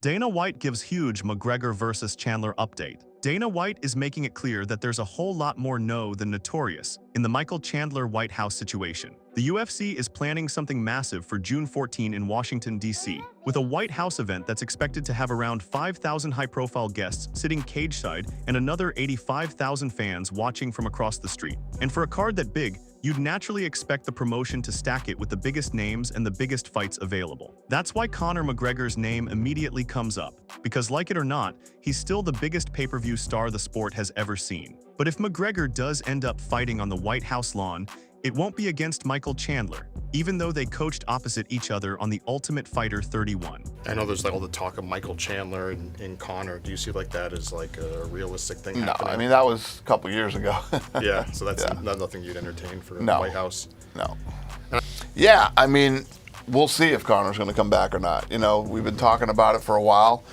Dana White gives huge McGregor vs. Chandler update. Dana White is making it clear that there's a whole lot more no than notorious in the Michael Chandler White House situation. The UFC is planning something massive for June 14 in Washington, D.C., with a White House event that's expected to have around 5,000 high-profile guests sitting cage-side and another 85,000 fans watching from across the street. And for a card that big, you'd naturally expect the promotion to stack it with the biggest names and the biggest fights available. That's why Conor McGregor's name immediately comes up, because like it or not, he's still the biggest pay-per-view star the sport has ever seen. But if McGregor does end up fighting on the White House lawn, it won't be against Michael Chandler, even though they coached opposite each other on The Ultimate Fighter 31. I know there's like all the talk of Michael Chandler and Conor. Do you see like that as like a realistic thing happening? No, I mean, that was a couple years ago. Yeah, so that's nothing you'd entertain for the White House? No. Yeah, I mean, we'll see if Conor's going to come back or not. You know, we've been talking about it for a while.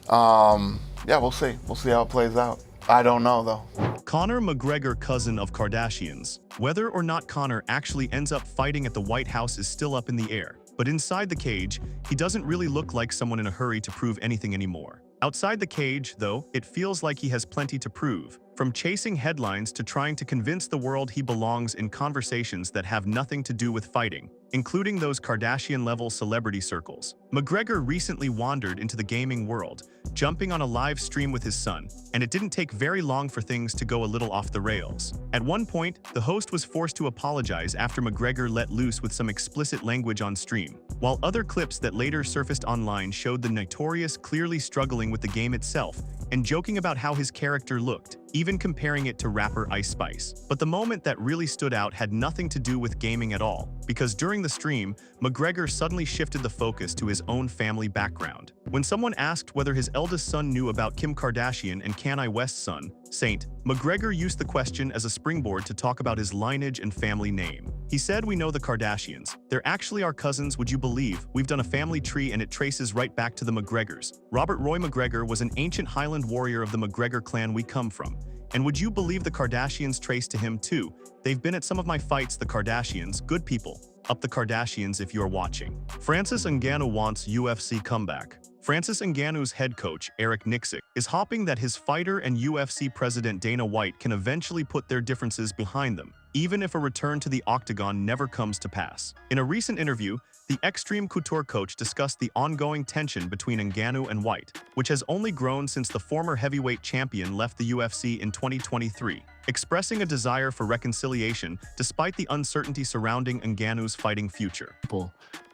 Yeah, we'll see. We'll see how it plays out. I don't know, though. Conor McGregor, cousin of Kardashians. Whether or not Conor actually ends up fighting at the White House is still up in the air. But inside the cage, he doesn't really look like someone in a hurry to prove anything anymore. Outside the cage, though, it feels like he has plenty to prove. From chasing headlines to trying to convince the world he belongs in conversations that have nothing to do with fighting, including those Kardashian-level celebrity circles. McGregor recently wandered into the gaming world, jumping on a live stream with his son, and it didn't take very long for things to go a little off the rails. At one point, the host was forced to apologize after McGregor let loose with some explicit language on stream, while other clips that later surfaced online showed the notorious clearly struggling with the game itself and joking about how his character looked, even comparing it to rapper Ice Spice. But the moment that really stood out had nothing to do with gaming at all, because during the stream, McGregor suddenly shifted the focus to his own family background. When someone asked whether his eldest son knew about Kim Kardashian and Kanye West's son, Saint, McGregor used the question as a springboard to talk about his lineage and family name. He said, "We know the Kardashians. They're actually our cousins, would you believe? We've done a family tree and it traces right back to the McGregors. Robert Roy McGregor was an ancient Highland warrior of the McGregor clan we come from. And would you believe the Kardashians trace to him too? They've been at some of my fights, the Kardashians, good people. Up the Kardashians if you're watching." Francis Ngannou wants UFC comeback. Francis Ngannou's head coach, Eric Nixick, is hoping that his fighter and UFC president Dana White can eventually put their differences behind them, even if a return to the Octagon never comes to pass. In a recent interview, the Extreme Couture coach discussed the ongoing tension between Ngannou and White, which has only grown since the former heavyweight champion left the UFC in 2023, expressing a desire for reconciliation despite the uncertainty surrounding Ngannou's fighting future.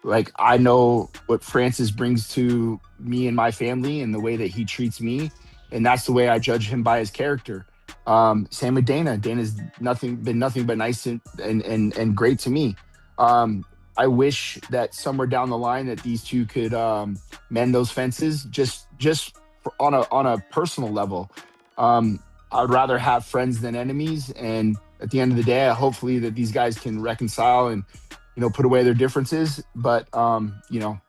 Like, I know what Francis brings to me and my family and the way that he treats me, and that's the way I judge him by his character. Same with Dana. Dana's been nothing but nice and great to me. I wish that somewhere down the line that these two could mend those fences, just on a personal level. I'd rather have friends than enemies, and at the end of the day, hopefully that these guys can reconcile and, you know, put away their differences. But you know,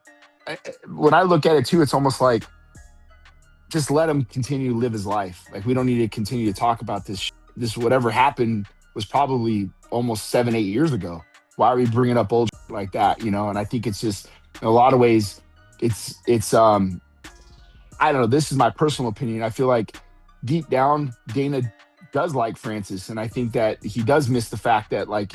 when I look at it too, it's almost like just let him continue to live his life. Like, we don't need to continue to talk about this. This whatever happened was probably almost 7-8 years ago. Why are we bringing up old like that? You know, and I think it's just, in a lot of ways, it's I don't know. This is my personal opinion. I feel like deep down, Dana does like Francis, and I think that he does miss the fact that, like,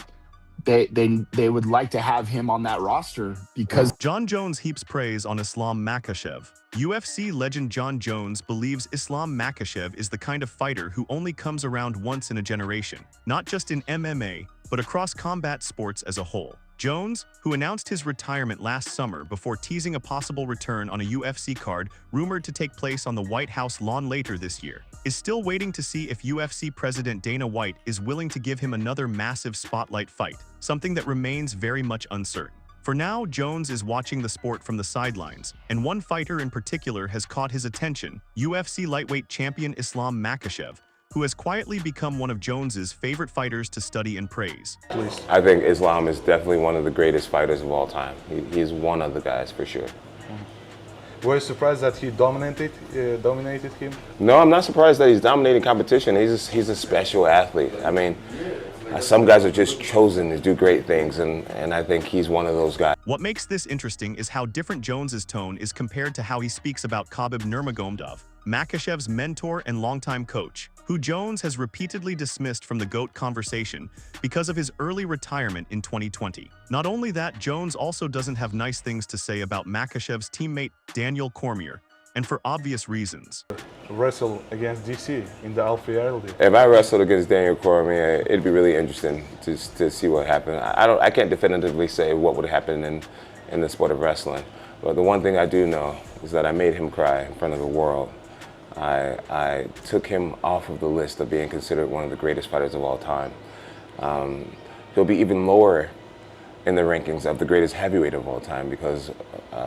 they would like to have him on that roster because John Jones heaps praise on Islam Makhachev. UFC legend John Jones believes Islam Makhachev is the kind of fighter who only comes around once in a generation, not just in MMA, but across combat sports as a whole. Jones, who announced his retirement last summer before teasing a possible return on a UFC card rumored to take place on the White House lawn later this year, is still waiting to see if UFC President Dana White is willing to give him another massive spotlight fight, something that remains very much uncertain. For now, Jones is watching the sport from the sidelines, and one fighter in particular has caught his attention, UFC lightweight champion Islam Makhachev, who has quietly become one of Jones's favorite fighters to study and praise. Please. I think Islam is definitely one of the greatest fighters of all time. He's one of the guys for sure. Were you surprised that he dominated him? No, I'm not surprised that he's dominating competition. He's a special athlete. I mean, Some guys are just chosen to do great things, and I think he's one of those guys. What makes this interesting is how different Jones's tone is compared to how he speaks about Khabib Nurmagomedov, Makhachev's mentor and longtime coach, who Jones has repeatedly dismissed from the GOAT conversation because of his early retirement in 2020. Not only that, Jones also doesn't have nice things to say about Makhachev's teammate Daniel Cormier, and for obvious reasons. Wrestle against DC in the Alpha reality. If I wrestled against Daniel Cormier, it'd be really interesting to see what happened. I can't definitively say what would happen in the sport of wrestling, but the one thing I do know is that I made him cry in front of the world. I took him off of the list of being considered one of the greatest fighters of all time. He'll be even lower in the rankings of the greatest heavyweight of all time because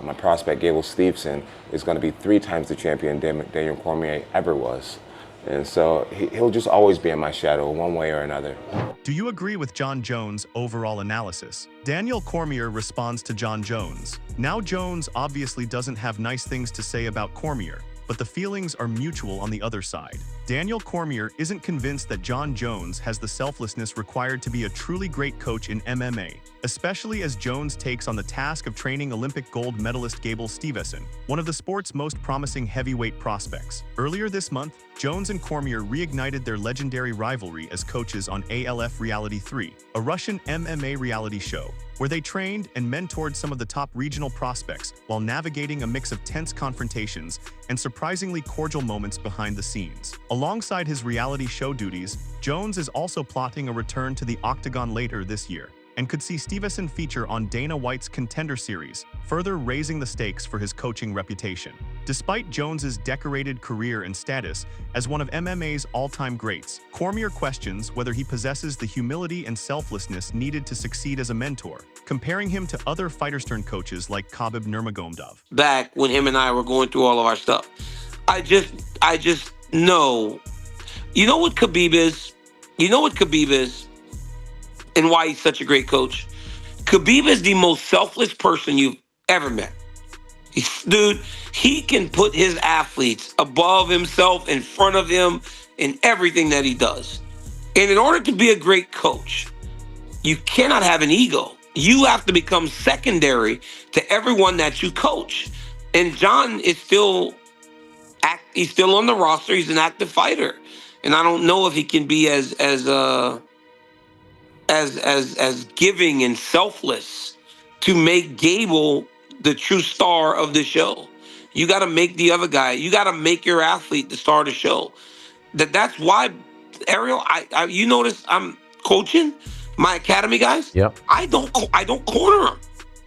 my prospect, Gable Steveson, is going to be 3 times the champion Daniel Cormier ever was. And so he'll just always be in my shadow one way or another. Do you agree with John Jones' overall analysis? Daniel Cormier responds to John Jones. Now Jones obviously doesn't have nice things to say about Cormier, but the feelings are mutual on the other side. Daniel Cormier isn't convinced that John Jones has the selflessness required to be a truly great coach in MMA, especially as Jones takes on the task of training Olympic gold medalist Gable Steveson, one of the sport's most promising heavyweight prospects. Earlier this month, Jones and Cormier reignited their legendary rivalry as coaches on ALF Reality 3, a Russian MMA reality show, where they trained and mentored some of the top regional prospects while navigating a mix of tense confrontations and surprisingly cordial moments behind the scenes. Alongside his reality show duties, Jones is also plotting a return to the Octagon later this year, and could see Steveson feature on Dana White's Contender Series, further raising the stakes for his coaching reputation. Despite Jones's decorated career and status as one of MMA's all-time greats, Cormier questions whether he possesses the humility and selflessness needed to succeed as a mentor, comparing him to other fighters-turned-coaches like Khabib Nurmagomedov. Back when him and I were going through all of our stuff, I just know, you know what Khabib is? You know what Khabib is? And why he's such a great coach? Khabib is the most selfless person you've ever met. Dude, he can put his athletes above himself, in front of him, in everything that he does. And in order to be a great coach, you cannot have an ego. You have to become secondary to everyone that you coach. And John is he's still on the roster. He's an active fighter. And I don't know if he can be as giving and selfless to make Gable the true star of the show. You got to make the other guy. You got to make your athlete the star of the show. That's why, Ariel. You notice I'm coaching my academy guys. Yep. I don't corner them.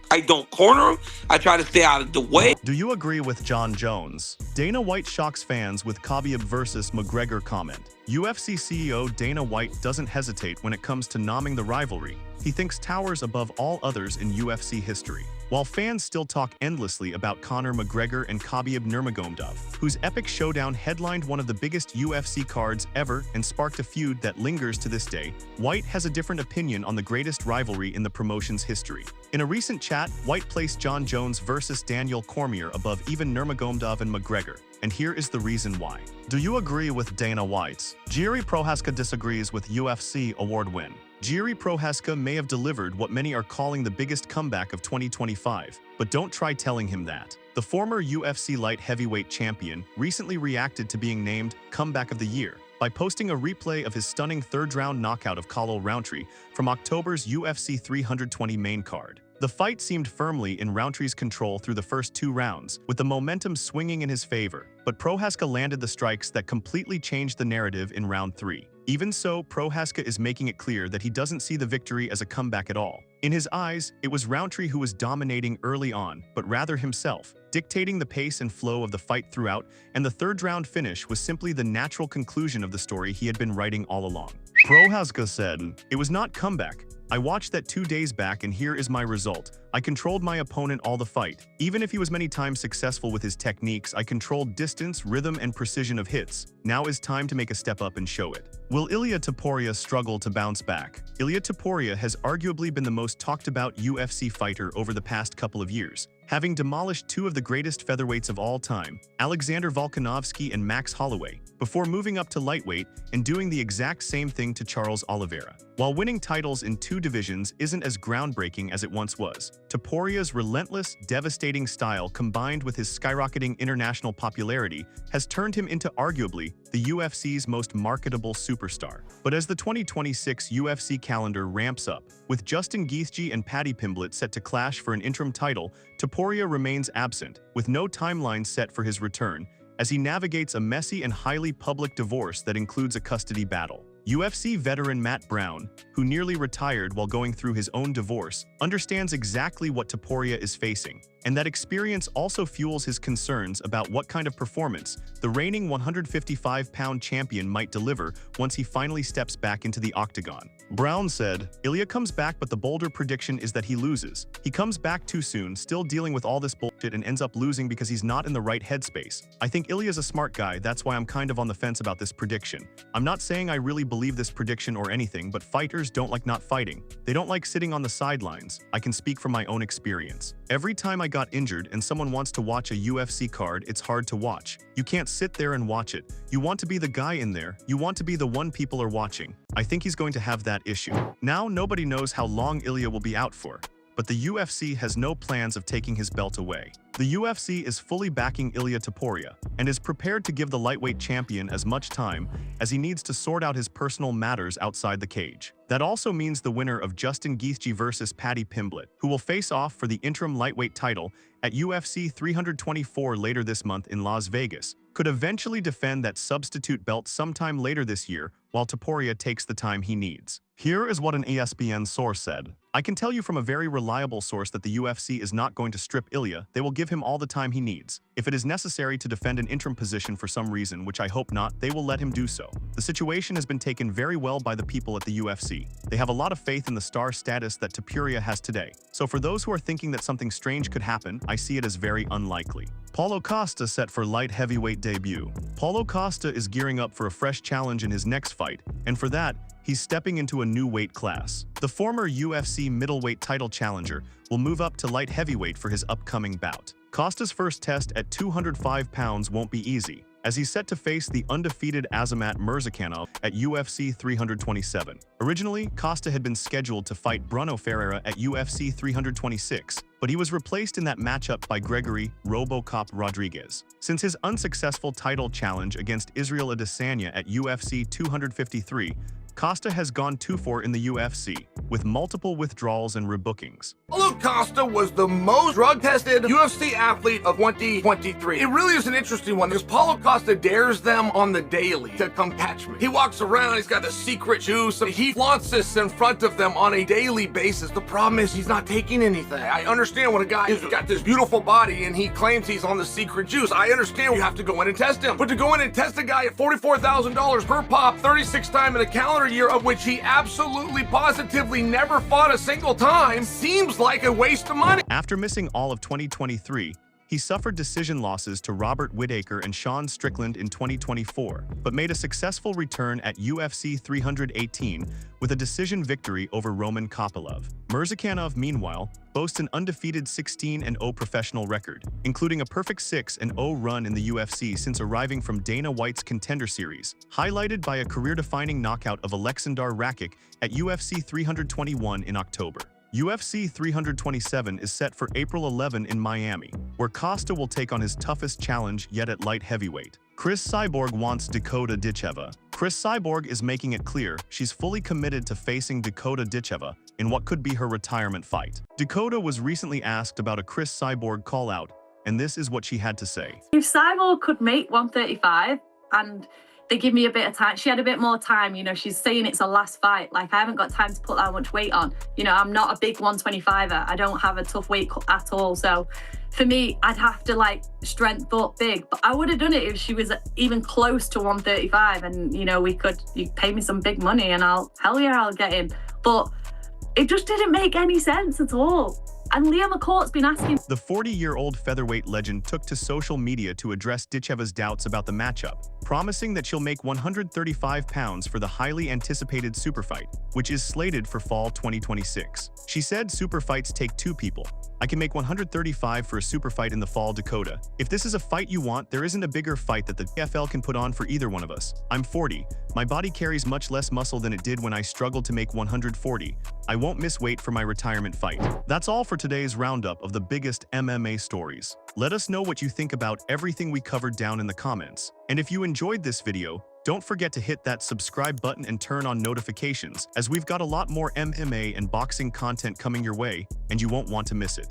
I don't corner him. I try to stay out of the way. Do you agree with John Jones? Dana White shocks fans with Khabib versus McGregor comment. UFC CEO Dana White doesn't hesitate when it comes to nomming the rivalry. He thinks towers above all others in UFC history. While fans still talk endlessly about Conor McGregor and Khabib Nurmagomedov, whose epic showdown headlined one of the biggest UFC cards ever and sparked a feud that lingers to this day, White has a different opinion on the greatest rivalry in the promotion's history. In a recent chat, White placed John Jones versus Daniel Cormier above even Nurmagomedov and McGregor, and here is the reason why. Do you agree with Dana White? Jiri Prochazka disagrees with UFC award win. Jiri Prochazka may have delivered what many are calling the biggest comeback of 2025, but don't try telling him that. The former UFC light heavyweight champion recently reacted to being named Comeback of the Year by posting a replay of his stunning third-round knockout of Khalil Rountree from October's UFC 320 main card. The fight seemed firmly in Rountree's control through the first 2 rounds, with the momentum swinging in his favor, but Prochazka landed the strikes that completely changed the narrative in round 3. Even so, Prochazka is making it clear that he doesn't see the victory as a comeback at all. In his eyes, it was Rountree who was dominating early on, but rather himself, dictating the pace and flow of the fight throughout, and the third-round finish was simply the natural conclusion of the story he had been writing all along. Prochazka said, "It was not comeback. I watched that 2 days back and here is my result. I controlled my opponent all the fight. Even if he was many times successful with his techniques, I controlled distance, rhythm, and precision of hits. Now is time to make a step up and show it." Will Ilia Topuria struggle to bounce back? Ilia Topuria has arguably been the most talked about UFC fighter over the past couple of years, having demolished two of the greatest featherweights of all time, Alexander Volkanovski and Max Holloway, before moving up to lightweight and doing the exact same thing to Charles Oliveira. While winning titles in two divisions isn't as groundbreaking as it once was, Toporia's relentless, devastating style combined with his skyrocketing international popularity has turned him into arguably the UFC's most marketable superstar. But as the 2026 UFC calendar ramps up, with Justin Gaethje and Paddy Pimblett set to clash for an interim title, Topuria remains absent, with no timeline set for his return, as he navigates a messy and highly public divorce that includes a custody battle. UFC veteran Matt Brown, who nearly retired while going through his own divorce, understands exactly what Topuria is facing, and that experience also fuels his concerns about what kind of performance the reigning 155-pound champion might deliver once he finally steps back into the octagon. Brown said, "Ilya comes back, but the bolder prediction is that he loses. He comes back too soon, still dealing with all this bullshit, and ends up losing because he's not in the right headspace. I think Ilya's a smart guy, that's why I'm kind of on the fence about this prediction. I'm not saying I really believe this prediction or anything, but fighters don't like not fighting. They don't like sitting on the sidelines. I can speak from my own experience. Every time I got injured and someone wants to watch a UFC card, it's hard to watch. You can't sit there and watch it. You want to be the guy in there. You want to be the one people are watching. I think he's going to have that issue." Now, nobody knows how long Ilya will be out for, but the UFC has no plans of taking his belt away. The UFC is fully backing Ilya Topuria and is prepared to give the lightweight champion as much time as he needs to sort out his personal matters outside the cage. That also means the winner of Justin Gaethje versus Paddy Pimblett, who will face off for the interim lightweight title at UFC 324 later this month in Las Vegas, could eventually defend that substitute belt sometime later this year while Topuria takes the time he needs. Here is what an ESPN source said. "I can tell you from a very reliable source that the UFC is not going to strip Ilya. They will give him all the time he needs. If it is necessary to defend an interim position for some reason, which I hope not, they will let him do so. The situation has been taken very well by the people at the UFC. They have a lot of faith in the star status that Topuria has today. So for those who are thinking that something strange could happen, I see it as very unlikely." Paulo Costa set for light heavyweight debut. Paulo Costa is gearing up for a fresh challenge in his next fight, and for that, he's stepping into a new weight class. The former UFC middleweight title challenger will move up to light heavyweight for his upcoming bout. Costa's first test at 205 pounds won't be easy, as he's set to face the undefeated Azamat Murzakanov at UFC 327. Originally, Costa had been scheduled to fight Bruno Ferreira at UFC 326, but he was replaced in that matchup by Gregory "RoboCop" Rodriguez. Since his unsuccessful title challenge against Israel Adesanya at UFC 253, Costa has gone 2-4 in the UFC, with multiple withdrawals and rebookings. Paulo Costa was the most drug-tested UFC athlete of 2023. It really is an interesting one because Paulo Costa dares them on the daily to come catch me. He walks around, he's got a secret juice, he flaunts this in front of them on a daily basis. The problem is he's not taking anything. I understand when a guy has got this beautiful body and he claims he's on the secret juice. I understand you have to go in and test him. But to go in and test a guy at $44,000 per pop, 36 times in a calendar year, of which he absolutely positively never fought a single time, seems like a waste of money. After missing all of 2023, he suffered decision losses to Robert Whittaker and Sean Strickland in 2024, but made a successful return at UFC 318 with a decision victory over Roman Kopylov. Murzakanov, meanwhile, boasts an undefeated 16-0 professional record, including a perfect 6-0 run in the UFC since arriving from Dana White's Contender Series, highlighted by a career-defining knockout of Aleksandar Rakic at UFC 321 in October. UFC 327 is set for April 11 in Miami, where Costa will take on his toughest challenge yet at light heavyweight. Chris Cyborg wants Dakota Ditcheva. Chris Cyborg is making it clear she's fully committed to facing Dakota Ditcheva in what could be her retirement fight. Dakota was recently asked about a Chris Cyborg call-out, and this is what she had to say. If Cyborg could make 135 and they give me a bit of time, she had a bit more time, you know, she's saying it's her last fight. Like, I haven't got time to put that much weight on. You know, I'm not a big 125er. I don't have a tough weight at all. So for me, I'd have to like strength up big, but I would have done it if she was even close to 135 and, you know, you pay me some big money and I'll get in. But it just didn't make any sense at all. And Liam McCourt's been asking. The 40-year-old featherweight legend took to social media to address Ditcheva's doubts about the matchup, promising that she'll make 135 pounds for the highly anticipated super fight, which is slated for fall 2026. She said super fights take two people. I can make 135 for a super fight in the fall, Dakota. If this is a fight you want, there isn't a bigger fight that the PFL can put on for either one of us. I'm 40. My body carries much less muscle than it did when I struggled to make 140. I won't miss weight for my retirement fight. That's all for today's roundup of the biggest MMA stories. Let us know what you think about everything we covered down in the comments. And if you enjoyed this video, don't forget to hit that subscribe button and turn on notifications, as we've got a lot more MMA and boxing content coming your way, and you won't want to miss it.